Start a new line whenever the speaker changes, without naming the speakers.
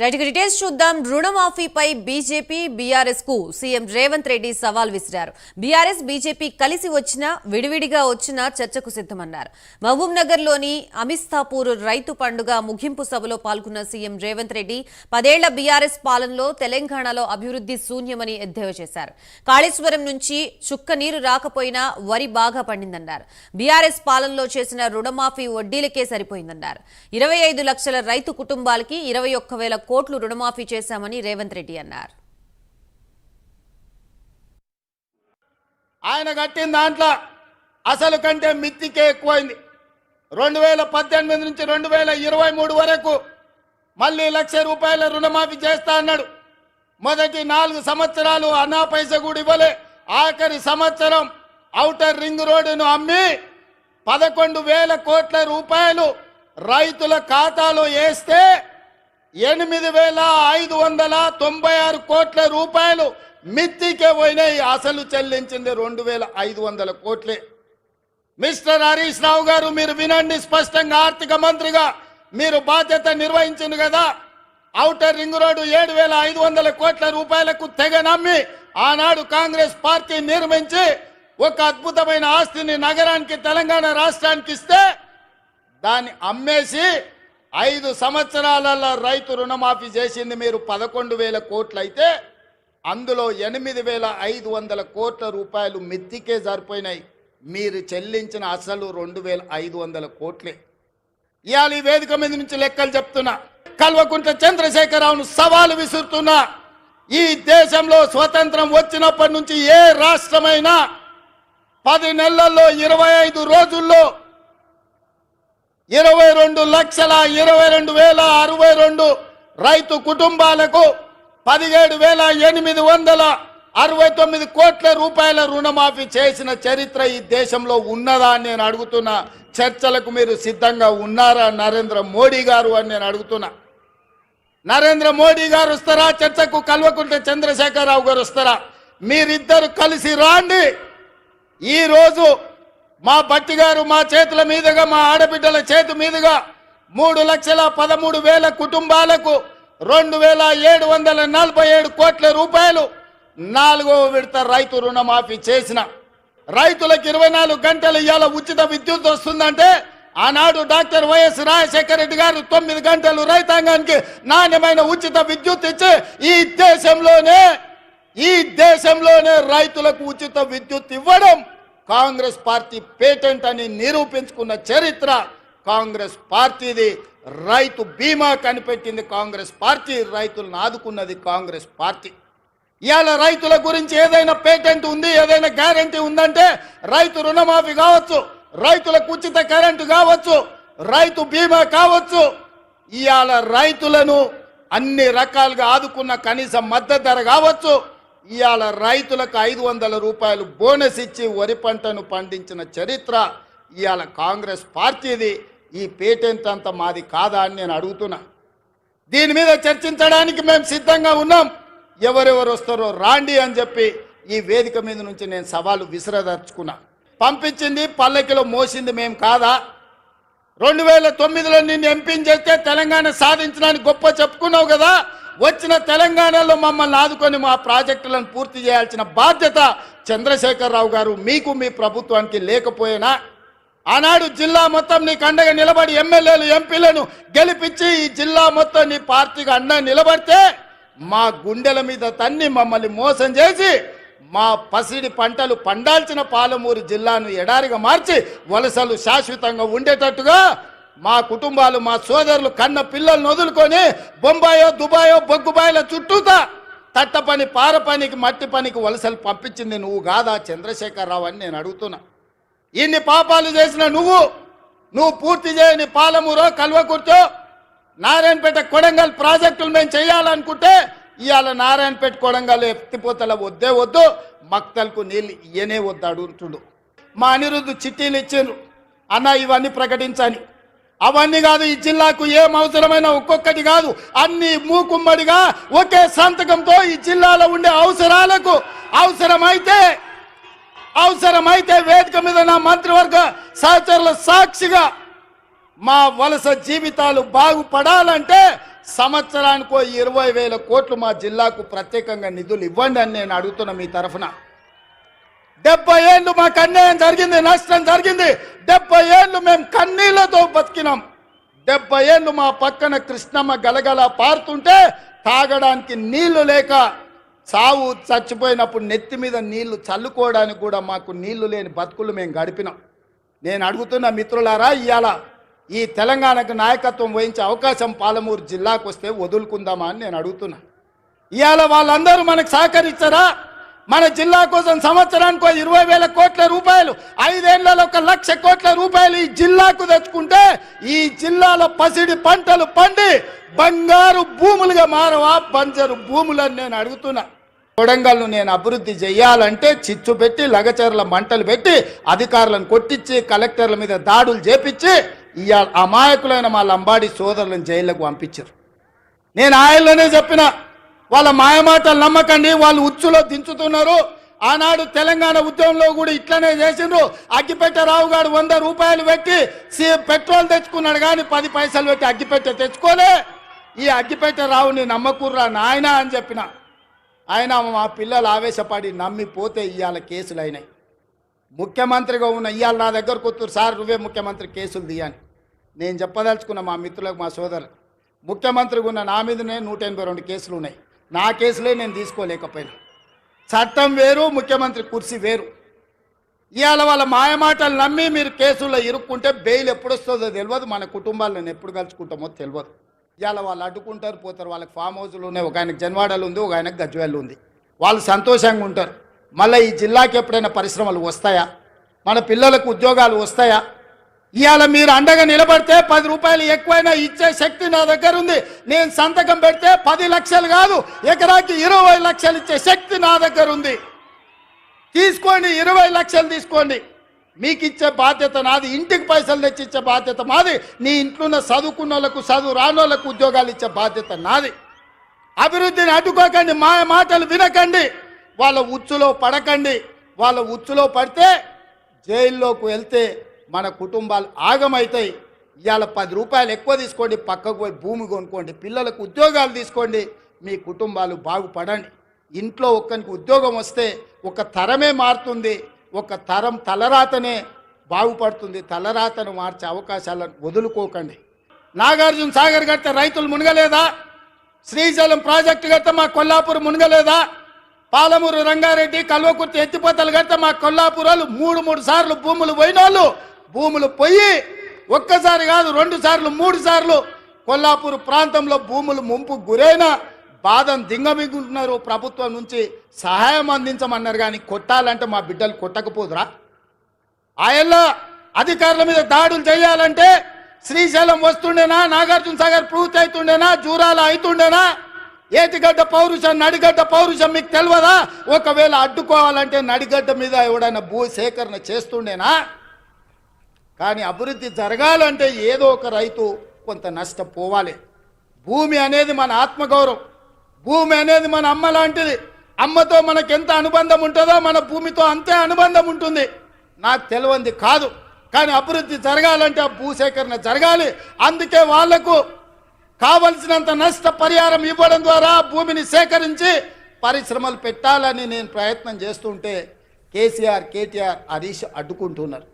Right details చూద్దాం. రుణమాఫీపై BJP BRS కు CM Revanth Reddy సవాల్ విసిరారు. బీఆర్ఎస్ బీజేపీ కలిసి వచ్చినా విడివిడిగా వచ్చినా చర్చకు సిద్ధమన్నారు. మహబూబ్ నగర్ లోని అమిస్తాపూర్ రైతు పండుగ ముగింపు సభలో పాల్గొన్న సీఎం రేవంత్ రెడ్డి 10 ఏళ్ల బీఆర్ఎస్ పాలనలో తెలంగాణలో అభివృద్ధి శూన్యమని ఎద్దేవా చేశారు. కాళేశ్వరం నుంచి చుక్క నీరు రాకపోయినా వరి బాగా పండిందన్నారు. బీఆర్ఎస్ పాలనలో చేసిన రుణమాఫీ వడ్డీలకే సరిపోయిందన్నారు. 25 లక్షల రైతు కుటుంబాలకి 21,000 కోట్లు రుణమాఫీ చేశామని రేవంత్ రెడ్డి అన్నారు.
ఆయన కట్టిన దాంట్లో అసలు కంటే మిత్తికే ఎక్కువైంది. 2018 నుంచి 2023 వరకు మళ్ళీ ₹1,00,000 రుణమాఫీ చేస్తా అన్నాడు. మొదటి 4 సంవత్సరాలు అన్నా పైసా కూడా ఇవ్వలే. ఆఖరి సంవత్సరం ఔటర్ రింగ్ రోడ్డును అమ్మి 11,000 కోట్ల రూపాయలు రైతుల ఖాతాలో వేస్తే 8,596 కోట్ల రూపాయలు మిత్తికే పోయినాయి. అసలు చెల్లించింది 2,500 కోట్లే. మిస్టర్ హరీష్ రావు గారు, మీరు వినండి స్పష్టంగా. ఆర్థిక మంత్రిగా మీరు బాధ్యత నిర్వహించింది కదా. ఔటర్ రింగ్ రోడ్డు 7,500 కోట్ల రూపాయలకు తెగ నమ్మి ఆనాడు కాంగ్రెస్ పార్టీ నిర్మించి ఒక అద్భుతమైన ఆస్తిని నగరానికి, తెలంగాణ రాష్ట్రానికి ఇస్తే దాన్ని అమ్మేసి 5 సంవత్సరాలలో రైతు రుణమాఫీ చేసింది మీరు 11,000 కోట్లు అయితే అందులో 8,500 కోట్ల రూపాయలు మిత్తికే సరిపోయినాయి. మీరు చెల్లించిన అసలు 2,500 కోట్లే. ఇవాళ ఈ వేదిక మీద నుంచి లెక్కలు చెప్తున్నా. కల్వకుంట్ల చంద్రశేఖరరావును సవాలు విసురుతున్నా. ఈ దేశంలో స్వతంత్రం వచ్చినప్పటి నుంచి ఏ రాష్ట్రమైనా 10 నెలల్లో 25 రోజుల్లో 22,22,062 రైతు కుటుంబాలకు 17,869 కోట్ల రూపాయల రుణమాఫీ చేసిన చరిత్ర ఈ దేశంలో ఉన్నదా అని నేను అడుగుతున్నా. చర్చలకు మీరు సిద్ధంగా ఉన్నారా నరేంద్ర మోడీ గారు అని నేను అడుగుతున్నా. నరేంద్ర మోడీ గారు వస్తారా చర్చకు? కల్వకుంట్ల చంద్రశేఖరరావు గారు వస్తారా? మీరిద్దరు కలిసి రాండి. ఈరోజు మా బట్టి గారు మా చేతుల మీదుగా, మా ఆడబిడ్డల చేతి మీదుగా 3,13,000 కుటుంబాలకు 2,747 కోట్ల రూపాయలు 4వ విడత రైతు రుణమాఫీ చేసిన. రైతులకు 24 గంటలు ఇవాళ ఉచిత విద్యుత్ వస్తుందంటే ఆనాడు డాక్టర్ వైఎస్ రాజశేఖర రెడ్డి గారు 9 గంటలు రైతాంగానికి నాణ్యమైన ఉచిత విద్యుత్ ఇచ్చి ఈ దేశంలోనే రైతులకు ఉచిత విద్యుత్ ఇవ్వడం కాంగ్రెస్ పార్టీ పేటెంట్ అని నిరూపించుకున్న చరిత్ర కాంగ్రెస్ పార్టీది. రైతు బీమా కనిపెట్టింది కాంగ్రెస్ పార్టీ. రైతులను ఆదుకున్నది కాంగ్రెస్ పార్టీ. ఇవాళ రైతుల గురించి ఏదైనా పేటెంట్ ఉంది, ఏదైనా గ్యారంటీ ఉందంటే రైతు రుణమాఫీ కావచ్చు, రైతులకు ఉచిత కరెంటు కావచ్చు, రైతు బీమా కావచ్చు. ఇవాళ రైతులను అన్ని రకాలుగా ఆదుకున్న కనీస మద్దతు ధర కావచ్చు. ఇవాళ రైతులకు 500 రూపాయలు బోనస్ ఇచ్చి వరి పంటను పండించిన చరిత్ర ఇవాళ కాంగ్రెస్ పార్టీది. ఈ పేటెంట్ అంతా మాది కాదా అని నేను అడుగుతున్నా. దీని మీద చర్చించడానికి మేము సిద్ధంగా ఉన్నాం. ఎవరెవరు వస్తారో రాండి అని చెప్పి ఈ వేదిక మీద నుంచి నేను సవాలు విసిరదర్చుకున్నా. పంపించింది పల్లకిలో మోసింది మేము కాదా? 2009లో నిన్ను ఎంపీని చేస్తే తెలంగాణ సాధించడానికి గొప్ప చెప్పుకున్నావు కదా. వచ్చిన తెలంగాణలో మమ్మల్ని ఆదుకొని మా ప్రాజెక్టులను పూర్తి చేయాల్సిన బాధ్యత చంద్రశేఖరరావు గారు మీకు, మీ ప్రభుత్వానికి లేకపోయినా ఆనాడు జిల్లా మొత్తం నీకు అండగా నిలబడి ఎమ్మెల్యేలు, ఎంపీలను గెలిపించి ఈ జిల్లా మొత్తం నీ పార్టీకి అండగా నిలబడితే మా గుండెల మీద తన్ని మమ్మల్ని మోసం చేసి మా పసిడి పంటలు పండాల్సిన పాలమూరు జిల్లాను ఎడారిగా మార్చి వలసలు శాశ్వతంగా ఉండేటట్టుగా మా కుటుంబాలు, మా సోదరులు కన్న పిల్లలను వదులుకొని బొంబాయో, దుబాయో, బొగ్గుబాయిల చుట్టూతా తట్ట పని, పార పనికి, మట్టి పనికి వలసలు పంపించింది నువ్వు కాదా చంద్రశేఖరరావు అని నేను అడుగుతున్నా. ఇన్ని పాపాలు చేసిన నువ్వు పూర్తి చేయని పాలమూరో, కల్వకుర్తో, నారాయణపేట, కొడంగల్ ప్రాజెక్టులు మేము చేయాలనుకుంటే ఇవాళ నారాయణపేట, కొడంగల్ ఎత్తిపోతల వద్దే వద్దు, మక్తల్కు నీళ్ళు ఇయ్యనే వద్దు అడుగుతుండు. మా అనిరుద్ధు చిట్టీలు ఇచ్చిండ్రు, అన్న ఇవన్నీ ప్రకటించని. అవన్నీ కాదు, ఈ జిల్లాకు ఏం అవసరమైన ఒక్కొక్కటి కాదు, అన్ని మూకుమ్మడిగా ఒకే సంతకంతో ఈ జిల్లాలో ఉండే అవసరాలకు అవసరమైతే వేదిక మీద నా మంత్రివర్గ సహచరుల సాక్షిగా మా వలస జీవితాలు బాగుపడాలంటే సంవత్సరానికో 20,000 కోట్లు మా జిల్లాకు ప్రత్యేకంగా నిధులు ఇవ్వండి అని నేను అడుగుతున్నా మీ తరఫున. 70 ఏళ్ళు మాకు అన్యాయం జరిగింది, నష్టం జరిగింది. 70 ఏళ్ళు మేము కన్నీళ్లతో బతికినాం. 70 ఏళ్ళు మా పక్కన కృష్ణమ్మ గలగల పారుతుంటే తాగడానికి నీళ్లు లేక సావు చచ్చిపోయినప్పుడు నెత్తి మీద నీళ్లు చల్లుకోవడానికి కూడా మాకు నీళ్లు లేని బతుకులు మేము గడిపినాం. నేను అడుగుతున్న మిత్రులారా, ఇవాళ ఈ తెలంగాణకు నాయకత్వం వహించే అవకాశం పాలమూరు జిల్లాకు వస్తే వదులుకుందామా అని నేను అడుగుతున్నా. ఇవాళ వాళ్ళందరూ మనకు సహకరించారా? మన జిల్లా కోసం సంవత్సరానికి 20,000 కోట్ల రూపాయలు, 5 ఏళ్లలో 1,00,000 కోట్ల రూపాయలు ఈ జిల్లాకు తెచ్చుకుంటే ఈ జిల్లాలో పసిడి పంటలు పండి బంగారు భూములుగా మారవా బంజరు భూములని నేను అడుగుతున్నా. కొడంగల్ను నేను అభివృద్ధి చేయాలంటే చిచ్చు పెట్టి లగచర్ల మంటలు పెట్టి అధికారులను కొట్టించి కలెక్టర్ల మీద దాడులు చేపించి ఇవాళ అమాయకులైన మా లంబాడి సోదరులను జైళ్లకు పంపించారు. నేను ఆయనలోనే చెప్పిన, వాళ్ళ మాయమాటలు నమ్మకండి, వాళ్ళు ఉచ్చులో దించుతున్నారు. ఆనాడు తెలంగాణ ఉద్యమంలో కూడా ఇట్లనే చేసిండ్రు. అగ్గిపెట్టె రావు గారు 100 రూపాయలు పెట్టి పెట్రోల్ తెచ్చుకున్నాడు, కానీ 10 పైసలు పెట్టి అగ్గిపెట్టె తెచ్చుకోలే. ఈ అగ్గిపెట్టె రావుని నమ్మకుర్రా నాయన అని చెప్పిన. ఆయన మా పిల్లలు ఆవేశపడి నమ్మిపోతే ఇవాళ కేసులు అయినాయి. ముఖ్యమంత్రిగా ఉన్న ఇవాళ నా దగ్గరకు వస్తారు, సార్ నువ్వే ముఖ్యమంత్రి కేసులు తీయని. నేను చెప్పదలుచుకున్న మా మిత్రులకు, మా సోదరులు, ముఖ్యమంత్రిగా ఉన్న నా మీదనే 182 కేసులు ఉన్నాయి. నా కేసులే నేను తీసుకోలేకపోయినా. చట్టం వేరు, ముఖ్యమంత్రి కుర్చీ వేరు. ఇవాళ వాళ్ళ మాయమాటలు నమ్మి మీరు కేసుల్లో ఇరుక్కుంటే బెయిల్ ఎప్పుడు వస్తుందో తెలియదు, మన కుటుంబాలను ఎప్పుడు కలుసుకుంటామో తెలియదు. ఇవాళ వాళ్ళు అడ్డుకుంటారు, పోతారు. వాళ్ళకి ఫామ్ హౌస్లు ఉన్నాయి, ఒక ఆయనకు జన్వాడలు ఉంది, ఒక ఆయనకు గజ్వేల్ ఉంది. వాళ్ళు సంతోషంగా ఉంటారు. మళ్ళీ ఈ జిల్లాకి ఎప్పుడైనా పరిశ్రమలు వస్తాయా? మన పిల్లలకు ఉద్యోగాలు వస్తాయా? ఇవాళ మీరు అండగా నిలబడితే 10 రూపాయలు ఎక్కువైనా ఇచ్చే శక్తి నా దగ్గర ఉంది. నేను సంతకం పెడితే 10 లక్షలు కాదు, ఎకరాకి 20 లక్షలు ఇచ్చే శక్తి నా దగ్గర ఉంది. తీసుకోండి, 20 లక్షలు తీసుకోండి. మీకు ఇచ్చే బాధ్యత నాది, ఇంటికి పైసలు తెచ్చి ఇచ్చే బాధ్యత మాది. నీ ఇంట్లో ఉన్న చదువుకున్న వాళ్ళకు, చదువు రాని వాళ్ళకు ఉద్యోగాలు ఇచ్చే బాధ్యత నాది. అభివృద్ధిని అడ్డుకోకండి, మాయ మాటలు వినకండి, వాళ్ళ ఉచ్చులో పడకండి. వాళ్ళ ఉచ్చులో పడితే జైల్లోకి వెళ్తే మన కుటుంబాలు ఆగమవుతాయి. ఇవాళ 10 రూపాయలు ఎక్కువ తీసుకోండి, పక్కకు పోయి భూమి కొనుక్కోండి, పిల్లలకు ఉద్యోగాలు తీసుకోండి, మీ కుటుంబాలు బాగుపడండి. ఇంట్లో ఒక్కరికి ఉద్యోగం వస్తే ఒక తరమే మారుతుంది, ఒక తరం తలరాతనే బాగుపడుతుంది. తలరాతను మార్చే అవకాశాలను వదులుకోకండి. నాగార్జున సాగర్ కడితే రైతులు మునగలేదా? శ్రీశైలం ప్రాజెక్టు కడితే మా కొల్లాపూర్ మునగలేదా? పాలమూరు రంగారెడ్డి కల్వకుర్తి ఎత్తిపోతలు కడితే మా కొల్లాపూరాలు 3 సార్లు భూములు పోయిన వాళ్ళు, భూములు పోయి ఒక్కసారి కాదు 2 సార్లు 3 సార్లు కొల్లాపూర్ ప్రాంతంలో భూములు ముంపు గురైన బాధను దింగమింగుంటున్నారు. ప్రభుత్వం నుంచి సహాయం అందించమన్నారు, కానీ కొట్టాలంటే మా బిడ్డలు కొట్టకపోదురా? ఆయల్లో అధికారుల మీద దాడులు చేయాలంటే శ్రీశైలం వస్తుండేనా? నాగార్జున సాగర్ పూర్తి అవుతుండేనా? జూరాల అవుతుండేనా? ఏటిగడ్డ పౌరుషం, నడిగడ్డ పౌరుషం మీకు తెలియదా? ఒకవేళ అడ్డుకోవాలంటే నడిగడ్డ మీద ఎవడైనా భూ సేకరణ చేస్తుండేనా? కానీ అభివృద్ధి జరగాలంటే ఏదో ఒక రైతు కొంత నష్టపోవాలి. భూమి అనేది మన ఆత్మగౌరవం, భూమి అనేది మన అమ్మ లాంటిది. అమ్మతో మనకు ఎంత అనుబంధం ఉంటుందో మన భూమితో అంతే అనుబంధం ఉంటుంది. నాకు తెలియంది కాదు, కానీ అభివృద్ధి జరగాలంటే ఆ భూసేకరణ జరగాలి. అందుకే వాళ్లకు కావలసినంత నష్ట పరిహారం ఇవ్వడం ద్వారా భూమిని సేకరించి పరిశ్రమలు పెట్టాలని నేను ప్రయత్నం చేస్తుంటే కేసీఆర్, కేటీఆర్, హరీష్ అడ్డుకుంటున్నారు.